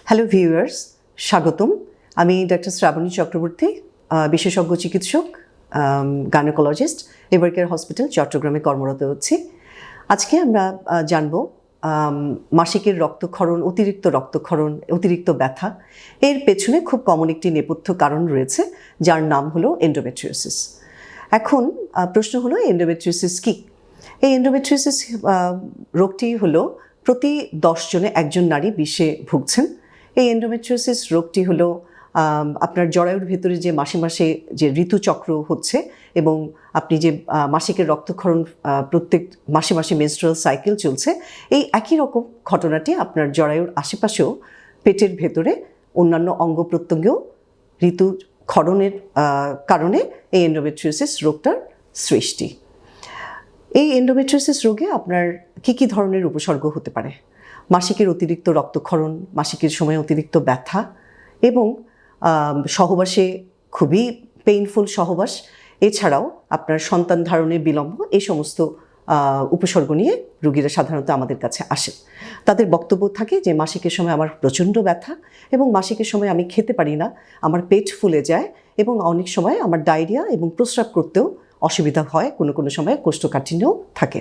Hello viewers, স্বাগতম। আমি doctor Shrabani Chakraborty, বিশেষজ্ঞ চিকিৎসক, গাইনোকোলজিস্ট, এভারকেয়ার হসপিটাল চট্টগ্রামে কর্মরত হচ্ছি। আজকে আমরা জানব মাসিকের রক্তক্ষরণ, অতিরিক্ত ব্যথা এর পেছনে খুব কমন একটি নেপথ্য কারণ রয়েছে, যার নাম হলো এন্ডোমেট্রিওসিস। এখন প্রশ্ন হলো এন্ডোমেট্রিওসিস কী? এই এন্ডোমেট্রিওসিস রোগটি হলো প্রতি 10 জনে একজন নারী বিষে ভুগছেন। এই এন্ডোমেট্রিওসিস রোগটি হলো আপনার জরায়ুর ভেতরে যে মাসে মাসে যে ঋতুচক্র হচ্ছে এবং আপনি যে মাসিকের রক্তক্ষরণ, প্রত্যেক মাসে মাসে মেনস্ট্রুয়াল সাইকেল চলছে, এই একই রকম ঘটনাটি আপনার জরায়ুর আশেপাশেও পেটের ভেতরে অন্যান্য অঙ্গ প্রত্যঙ্গেও ঋতুক্ষরণের কারণে এই এন্ডোমেট্রিওসিস রোগটার সৃষ্টি। এই এন্ডোমেট্রিওসিস রোগে আপনার কী ধরনের উপসর্গ হতে পারে? মাসিকের অতিরিক্ত রক্তক্ষরণ, মাসিকের সময় অতিরিক্ত ব্যথা এবং সহবাসে খুবই পেইনফুল সহবাস, এছাড়াও আপনার সন্তান ধারণের বিলম্ব, এই সমস্ত উপসর্গ নিয়ে রোগীরা সাধারণত আমাদের কাছে আসে। তাদের বক্তব্য থাকে যে মাসিকের সময় আমার প্রচণ্ড ব্যথা এবং মাসিকের সময় আমি খেতে পারি না, আমার পেট ফুলে যায় এবং অনেক সময় আমার ডায়রিয়া এবং প্রস্রাব করতেও অসুবিধা হয়, কোনো সময় কোষ্ঠকাঠিন্যও থাকে।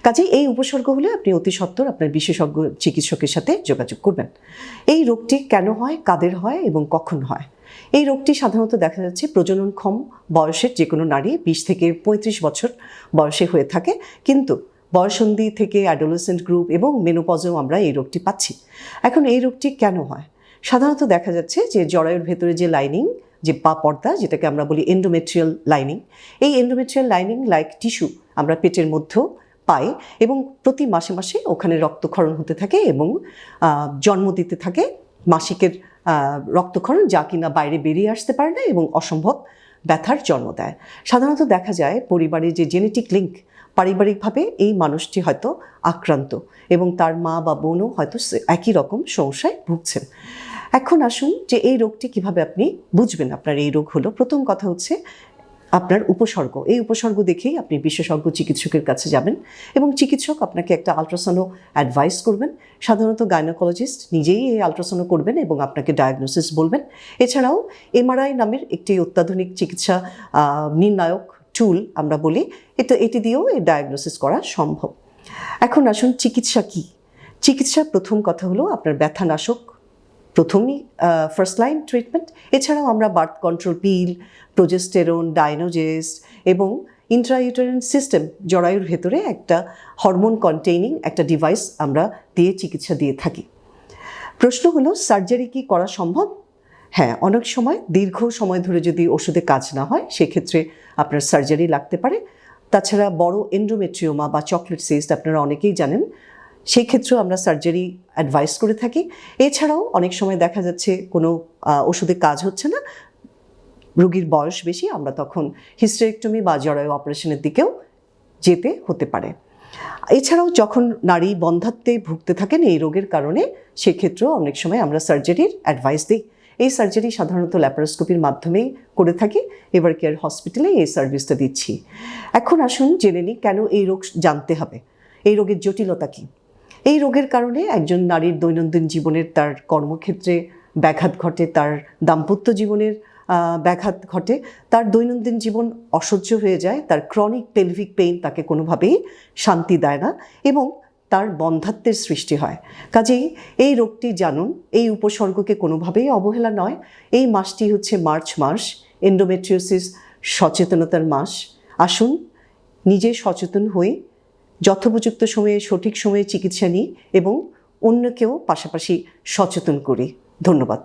কাজেই এই উপসর্গ হলে আপনি অতি সত্বর আপনার বিশেষজ্ঞ চিকিৎসকের সাথে যোগাযোগ করবেন। এই রোগটি কেন হয়, কাদের হয় এবং কখন হয়? এই রোগটি সাধারণত দেখা যাচ্ছে প্রজননক্ষম বয়সের যে কোনো নারী 20 থেকে 35 বছর বয়সে হয়ে থাকে, কিন্তু বয়সন্ধি থেকে অ্যাডোলেসেন্ট গ্রুপ এবং মেনোপজেও আমরা এই রোগটি পাচ্ছি। এখন এই রোগটি কেন হয়? সাধারণত দেখা যাচ্ছে যে জরায়ুর ভেতরে যে লাইনিং, যে পর্দা, যেটাকে আমরা বলি এন্ডোমেট্রিয়াল লাইনিং, এই এন্ডোমেট্রিয়াল লাইনিং লাইক টিস্যু আমরা পেটের মধ্যেও পাই এবং প্রতি মাসে মাসে ওখানে রক্তক্ষরণ হতে থাকে এবং জন্ম দিতে থাকে মাসিকের রক্তক্ষরণ, যা কিনা বাইরে বেরিয়ে আসতে পারে না এবং অসম্ভব ব্যথার জন্ম দেয়। সাধারণত দেখা যায় পরিবারের যে জেনেটিক লিঙ্ক, পারিবারিকভাবে এই মানুষটি হয়তো আক্রান্ত এবং তার মা বা বোনও হয়তো একই রকম সমস্যায় ভুগছেন। এখন আসুন যে এই রোগটি কিভাবে আপনি বুঝবেন আপনার এই রোগ হলো। প্রথম কথা হচ্ছে আপনার উপসর্গ। এই উপসর্গ দেখেই আপনি বিশেষজ্ঞ চিকিৎসকের কাছে যাবেন এবং চিকিৎসক আপনাকে একটা আলট্রাসাউন্ড অ্যাডভাইস করবেন। সাধারণত গাইনোকোলজিস্ট নিজেই এই আলট্রাসাউন্ড করবেন এবং আপনাকে ডায়াগনোসিস বলবেন। এছাড়াও এমআরআই নামের একটি অত্যাধুনিক চিকিৎসা নির্ণায়ক টুল আমরা বলি, এটি দিয়েও এই ডায়াগনোসিস করা সম্ভব। এখন আসুন চিকিৎসা কী? চিকিৎসা প্রথম কথা হলো আপনার ব্যথানাশক, প্রথমেই ফার্স্ট লাইন ট্রিটমেন্ট। এছাড়াও আমরা বার্থ কন্ট্রোল পিল, প্রোজেস্টেরন, ডাইনোজেস্ট এবং ইন্ট্রাইউটেরাইন সিস্টেম, জরায়ুর ভেতরে একটা হরমোন কন্টেইনিং একটা ডিভাইস আমরা দিয়ে চিকিৎসা দিয়ে থাকি। প্রশ্ন হলো সার্জারি কি করা সম্ভব? হ্যাঁ, অনেক সময় দীর্ঘ সময় ধরে যদি ওষুধে কাজ না হয় সেক্ষেত্রে আপনার সার্জারি লাগতে পারে। তাছাড়া বড় এন্ডোমেট্রিওমা বা চকলেট সিস্ট আপনারা অনেকেই জানেন, সেই ক্ষেত্রেও আমরা সার্জারি অ্যাডভাইস করে থাকি। এছাড়াও অনেক সময় দেখা যাচ্ছে কোনো ওষুধে কাজ হচ্ছে না, রোগীর বয়স বেশি, আমরা তখন হিস্টেরেক্টমি বা জরায়ু অপারেশনের দিকেও যেতে হতে পারে। এছাড়াও যখন নারী বন্ধ্যাত্বে ভুগতে থাকেন এই রোগের কারণে, সেক্ষেত্রেও অনেক সময় আমরা সার্জারির অ্যাডভাইস দিই। এই সার্জারি সাধারণত ল্যাপারোস্কোপির মাধ্যমেই করে থাকি, এভারকেয়ার হসপিটালে এই সার্ভিসটা দিচ্ছি। এখন আসুন জেনে নিই কেন এই রোগ জানতে হবে, এই রোগের জটিলতা কী। এই রোগের কারণে একজন নারীর দৈনন্দিন জীবনের, তার কর্মক্ষেত্রে ব্যাঘাত ঘটে, তার দাম্পত্য জীবনের ব্যাঘাত ঘটে, তার দৈনন্দিন জীবন অসহ্য হয়ে যায়, তার ক্রনিক পেলভিক পেইন তাকে কোনোভাবেই শান্তি দেয় না এবং তার বন্ধ্যাত্বের সৃষ্টি হয়। কাজেই এই রোগটি জানুন, এই উপসর্গকে কোনোভাবেই অবহেলা নয়। এই মাসটি হচ্ছে মার্চ মাস, এন্ডোমেট্রিওসিস সচেতনতার মাস। আসুন নিজে সচেতন হয়ে যথোপযুক্ত সময়ে সঠিক সময়ে চিকিৎসা নিই এবং অন্যকেও পাশাপাশি সচেতন করি। ধন্যবাদ।